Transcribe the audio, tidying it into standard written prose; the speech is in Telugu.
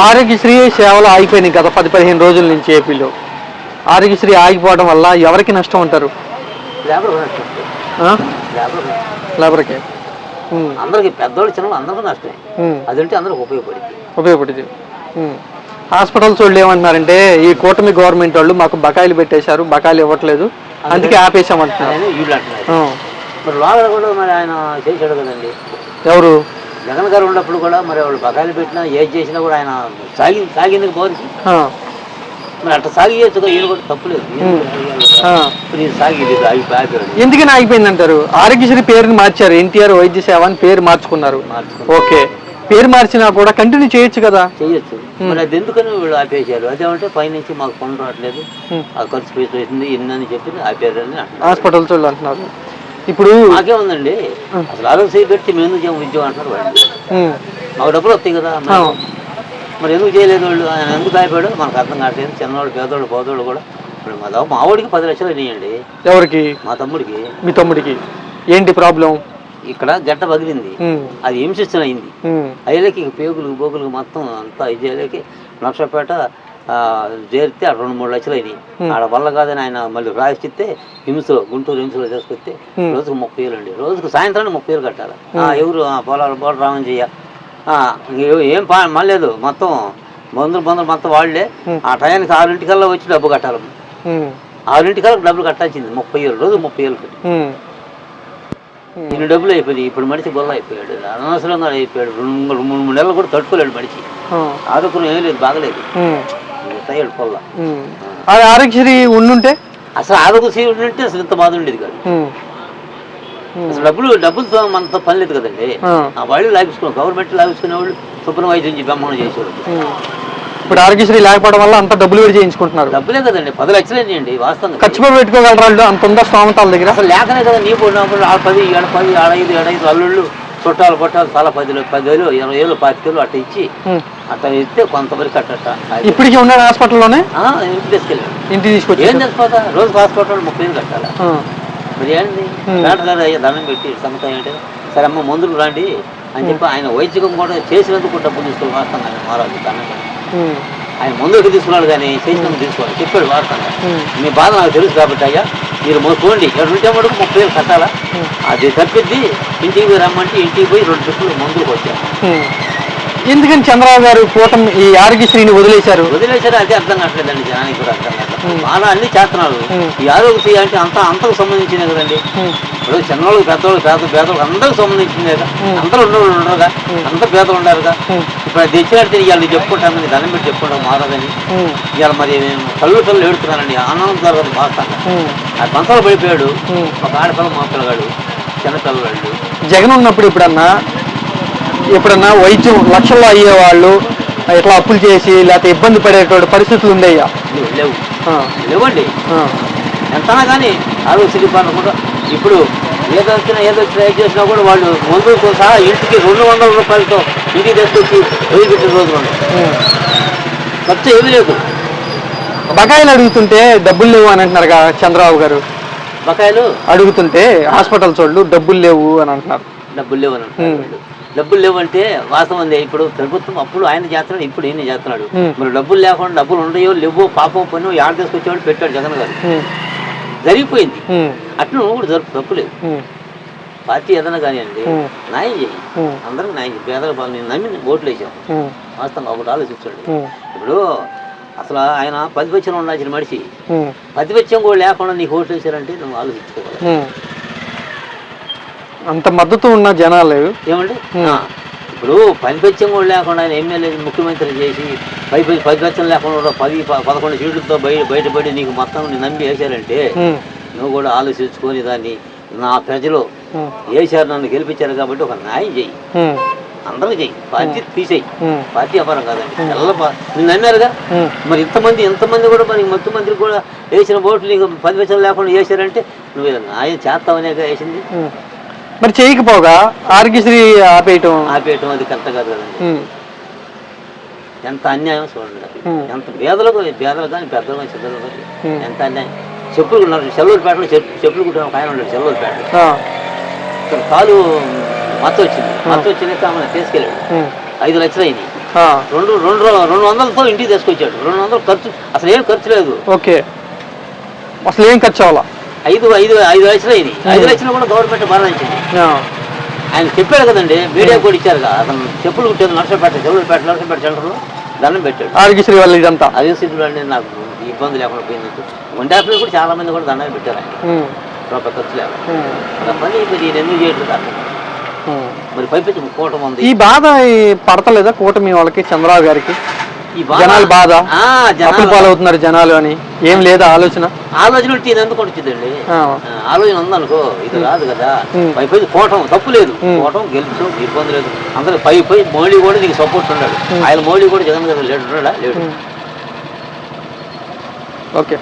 ఆరోగ్యశ్రీ సేవలు ఆగిపోయినాయి గత 10-15 రోజుల నుంచి ఏపీలో. ఆరోగ్యశ్రీ ఆగిపోవడం వల్ల ఎవరికి నష్టం అంటారు? లేబర్కే, అందరికి పెద్దవాళ్ళు చిన్న అందరికీ నష్టమే. అదంటే అందరికి ఉపయోగపడింది. హాస్పిటల్స్ వాళ్ళు ఏమంటున్నారంటే ఈ కూటమి గవర్నమెంట్ వాళ్ళు మాకు బకాయిలు పెట్టేశారు, బకాయిలు ఇవ్వట్లేదు, అందుకే ఆపేసామంటున్నారు. మరి లోపల కూడా మరి ఆయన చేశాడు కదండి. ఎవరు? జగన్ గారు ఉన్నప్పుడు కూడా మరి వాళ్ళు బకాయిలు పెట్టినా ఏది చేసినా కూడా ఆయన సాగింది బోరికి. మరి అట్లా సాగియచ్చుగా, ఈయన కూడా తప్పులేదు. ఎందుకని ఆగిపోయింది అంటారు? ఆరోగ్యశ్రీ పేరుని మార్చారు, ఎన్టీఆర్ వైద్య సేవ అని పేరు మార్చుకున్నారు. ఓకే, పేరు మార్చినా కూడా కంటిన్యూ చేయొచ్చు కదా. చేయొచ్చు. మరి అది ఎందుకని వీళ్ళు ఆపేశారు? అదేమంటే పైనుంచి మాకు పనులు రావట్లేదు, ఆ ఖర్చు పెరుగుతుంది ఎన్ని చెప్పి ఆపేయారని హాస్పిటల్స్ వాళ్ళు అంటున్నారు. ఇప్పుడు మాకే ఉందండి, అసలు ఆరోగ్య పెడితే మేము ఎందుకు చేయము ఉద్యోగం అంటున్నారు వాళ్ళు. మాకు డబ్బులు వస్తాయి కదా, మరి ఎందుకు చేయలేదు వాళ్ళు? ఆయన ఎందుకు ఆపాడు మనకు అర్థం కావట్లేదు. చిన్నవాళ్ళు, పేదవాళ్ళు, పోదవాళ్ళు కూడా. ఇప్పుడు మా వాడికి 10 లక్షలు అయినాయండి. ఎవరికి? మా తమ్ముడికి. మీ తమ్ముడికి ఏంటి ప్రాబ్లం? ఇక్కడ జంట పగిలింది, అది హింసిస్తున్న అయింది. అయ్యేకి పేగులు బోగులు మొత్తం అంతా ఇదేకి నక్షపేట చేరితే 2-3 లక్షలు అయినాయి. ఆడ వల్ల కాదని ఆయన మళ్ళీ రాసిస్తే హింసలో, గుంటూరు హింసలో చేసుకొస్తే రోజుకు 30,000 అండి. రోజుకు సాయంత్రానికి 30,000 కట్టాలి. ఎవరు పొలాలు బోర్డు రామని ఏం మళ్ళలేదు, మొత్తం మందులు మొత్తం వాళ్ళే. ఆ టయానికి 6 వచ్చి డబ్బు కట్టాలి. 6 డబ్బులు కట్టాల్సింది 30,000, రోజు 30,000 కట్టి. ఇన్ని డబ్బులు అయిపోయింది. ఇప్పుడు మనిషి గొల్ల అయిపోయాడు, అనవసరంగా అయిపోయాడు. 2-3 నెలలు కూడా తట్టుకోలేడు మనిషి. ఆదుకుని ఏం లేదు, బాగలేదు, తయ్యాడు పొల్ల. ఆరోగ్యశ్రీ ఉండుంటే అసలు ఆరోగ్యశ్రీ ఉండుంటే అసలు ఇంత బాధ ఉండేది కాదు. అసలు డబ్బులతో మనతో పని లేదు కదండి. వాళ్ళు లాగించుకున్నాం, గవర్నమెంట్ లాగించుకునే వాళ్ళు శుభ్రం వైద్యం బ్రహ్మాండం చేసేవాళ్ళు. ఇప్పుడు ఆరోగ్యశ్రీ లేకపోవడం వల్ల అంత డబ్బులు పెట్టి చేయించుకుంటున్నారు. డబ్బులే కదండి, 10 లక్షలు అండి వాస్తవంగా. ఖర్చు పెట్టుకోగలరు వాళ్ళు, అంత ఉందా స్తోమత వాళ్ళ దగ్గర? అసలు లేకనే కదా నీ పోయినప్పుడు 10, 10, 5 అల్లుళ్ళు చుట్టాలు పట్టాలు చాలా 10,000, 20,000, 25,000 అట్ట ఇచ్చి అట్లా ఇస్తే కొంతవరకు అట్ట. ఇప్పటికీ ఉన్నాడు హాస్పిటల్లోనే? ఇంటికి తీసుకెళ్ళాడు. ఇంటికి తీసుకొచ్చి ఏం తెలిసిపోతా, రోజుకు హాస్పిటల్ 30,000 కట్టాలి. మరి ఏంటి డాక్టర్ గారు అయ్యా దండం పెట్టి సమతం ఏంటి, సరే అమ్మ మందులు రండి అని చెప్పి ఆయన వైద్యం కూడా చేసినందుకు డబ్బులు తీసుకోవాలి. వాస్తవంగా ఆయన మారాలి దండం పెట్టి ఆయన మందులకు తీసుకున్నాడు కానీ చేసినందుకు తీసుకోవాలి చెప్పాడు వాస్తవంగా. మీ బాధ నాకు తెలుసు కాబట్టి అయ్యా మీరు చూడండి, 2 మటుకు 30,000 కట్టాలా, అది తప్పిద్ది. ఇంటికి పోయి రమ్మంటే ఇంటికి పోయి 2 ట్రిప్పులు మందులకు వచ్చాను. ఎందుకని చంద్రబాబు గారు కూటమి ఈ ఆరోగ్యశ్రీని వదిలేశారు? అదే అర్థం కావట్లేదండి, జనానికి కూడా అర్థం కావట్లేదు. బాగా అన్ని చేస్తున్నారు. ఈ ఆరోగ్యశ్రీ అంటే అంతకు సంబంధించినవి కదండి. ఇప్పుడు చిన్నవాళ్ళకి, పెద్దవాళ్ళు, పేదవాళ్ళకి అందరికి సంబంధించింది కదా. అందరూ ఉన్నవాళ్ళు ఉండరుగా, అందరూ పేదలు ఉండారుగా. ఇప్పుడు అది తెచ్చినట్టు ఇవాళ చెప్పుకుంటామని దండం పెట్టి చెప్పుకుంటాం మారదని. ఇవాళ మరి కళ్ళు ఏడుతున్నానండి, ఆనందం జరగదు వాస్తవంగా. ఆ పంతలు పడిపోయాడు ఒక ఆడపిల్ల, మా పిల్లగాడు, చిన్నపిల్లవాళ్ళు. జగన్ ఉన్నప్పుడు ఎప్పుడన్నా వైద్యం లక్షల్లో అయ్యేవాళ్ళు ఇట్లా అప్పులు చేసి లేకపోతే ఇబ్బంది పడేటువంటి పరిస్థితులు ఉండేయా? లేవండి. ఎంతనా కానీ ఆరోగ్యశ్రీ పనులు కూడా ఇప్పుడు ఏదో ట్రై చేసినా కూడా వాళ్ళు మందులతో సహా ఇంటికి 200 రూపాయలతో ఇంటికి తీసుకొచ్చి వదిలిపెట్టిన రోజులు ఉన్నాయి. ఖర్చు ఏమీ లేదు. బకాయిలు అడుగుతుంటే డబ్బులు లేవు అని అంటున్నారు కదా చంద్రబాబు గారు. బకాయిలు అడుగుతుంటే హాస్పిటల్స్ వాళ్ళు డబ్బులు లేవు అని అంటున్నారు. డబ్బులు లేవంటే వాస్తవం. ఇప్పుడు ప్రభుత్వం అప్పుడు ఆయన చేస్తున్నాడు, ఇప్పుడు ఈయన చేస్తున్నాడు. మరి డబ్బులు లేకుండా డబ్బులు ఉండయో లేవో పాపం పని యాడ తీసుకొచ్చేవాడు పెట్టాడు జగన్ గారు. జరిగిపోయింది. అట్లా నువ్వు కూడా తప్పులేదు. పార్టీ ఏదైనా కానివ్వండి, న్యాయం చేయి, అందరికి న్యాయం చేయి. పేదల పాలన నేను నమ్మి ఓట్లు వేసాను వాస్తవంగా. ఒకటి ఆలోచించాడు. ఇప్పుడు అసలు ఆయన ప్రతిపక్షంలో ఉండాల్సిన మనిషి, ప్రతిపక్షం కూడా లేకుండా నీకు ఓట్లు వేసారంటే నువ్వు ఆలోచించుకోవాలి. అంత మద్దతు ఉన్న జనాలు ఏమండి. ఇప్పుడు ప్రతిపక్షం కూడా లేకుండా ఆయన ఎమ్మెల్యే ముఖ్యమంత్రి చేసి ప్రతిపక్షం లేకుండా 10-11 సీట్లతో బయటపడి నీకు మొత్తం నమ్మి వేశారంటే నువ్వు కూడా ఆలోచించుకొని దాన్ని నా ప్రజలు వేశారు, నన్ను గెలిపించారు కాబట్టి ఒక న్యాయం చెయ్యి, అందరూ చెయ్యి. పార్టీ తీసేయి, పార్టీ వ్యాపారం కాదండి. నిన్ను నమ్మారుగా. మరి ఇంతమంది కూడా మరి ముఖ్యమంత్రి కూడా వేసిన ఓట్లు నీకు ప్రతిపక్షం లేకుండా వేశారంటే నువ్వు న్యాయం చేస్తావనేగా వేసింది. మరి చేయకపోగా ఆరోగ్యశ్రీ ఆపేయటం అది కరెక్ట్ కాదు కదండి. ఎంత అన్యాయం చూడండి. ఎంత పేదలు కానీ పెద్దలు కానీ చిన్నలు కానీ ఎంత అన్యాయం. చెప్పులు ఉన్నారు సెల్లూరుపేటలో, చెప్పులు కుట్టిన ఒక ఆయన ఉన్నాడు సెల్లూరుపేటలో. కాలు మత్తు వచ్చింది, మత్తు వచ్చినాక ఆమె తీసుకెళ్ళాడు. 5 లక్షలు అయింది. ఆ, 200తో ఇంటికి తీసుకొచ్చాడు. 200 ఖర్చు, అసలు ఏం ఖర్చు లేదు. ఓకే, అసలు ఏం ఖర్చు అవ్వాలా? 5 లక్షలు అయింది. 5 లక్షలు కూడా గవర్నమెంట్ భరించింది. ఆ, ఆయన చెప్పాడు కదండి, మీడియా కూడా ఇచ్చారు కదా. అతను చెప్పులు కుట్టాడు నర్సపేట సెంటర్లో దండం పెట్టాడు. ఆరోగ్యశ్రీ వల్ల ఇదంతా. అదే స్థితిలో అండి నాకు ఇబ్బంది లేకుండా పోయింది. వంట ఆఫీసులో కూడా చాలా మంది కూడా దండాలు పెట్టారు ఆయన, రూపాయి ఖర్చు లేక. అలా పని మరి ఈయన ఎందుకు చేయట్లేదు అర్థం కాదు. మరి పైపెచ్చి కూటమి ఉంది. ఈ బాధ పడతలేదా కూటమి వాళ్ళకి, చంద్రబాబు గారికి? ఈ జనాలు బాధ, అప్పుల పాలవుతున్నారు జనాలు అని ఏం లేదా ఆలోచన? ఆలోచన ఉంటే ఇది ఎందుకు వచ్చిందండి? ఆ, ఆలోచన ఉందనుకో ఇది రాదు కదా. పై కూటమి తప్పు లేదు, కూటమి గెలుచు, ఇబ్బంది లేదు. అందరూ పై మోడీ కూడా నీకు సపోర్ట్ ఉన్నాడు. ఆయన మోడీ కూడా జగన్ గారు లేడు, ఉన్నాడా? లేడు. ఓకే.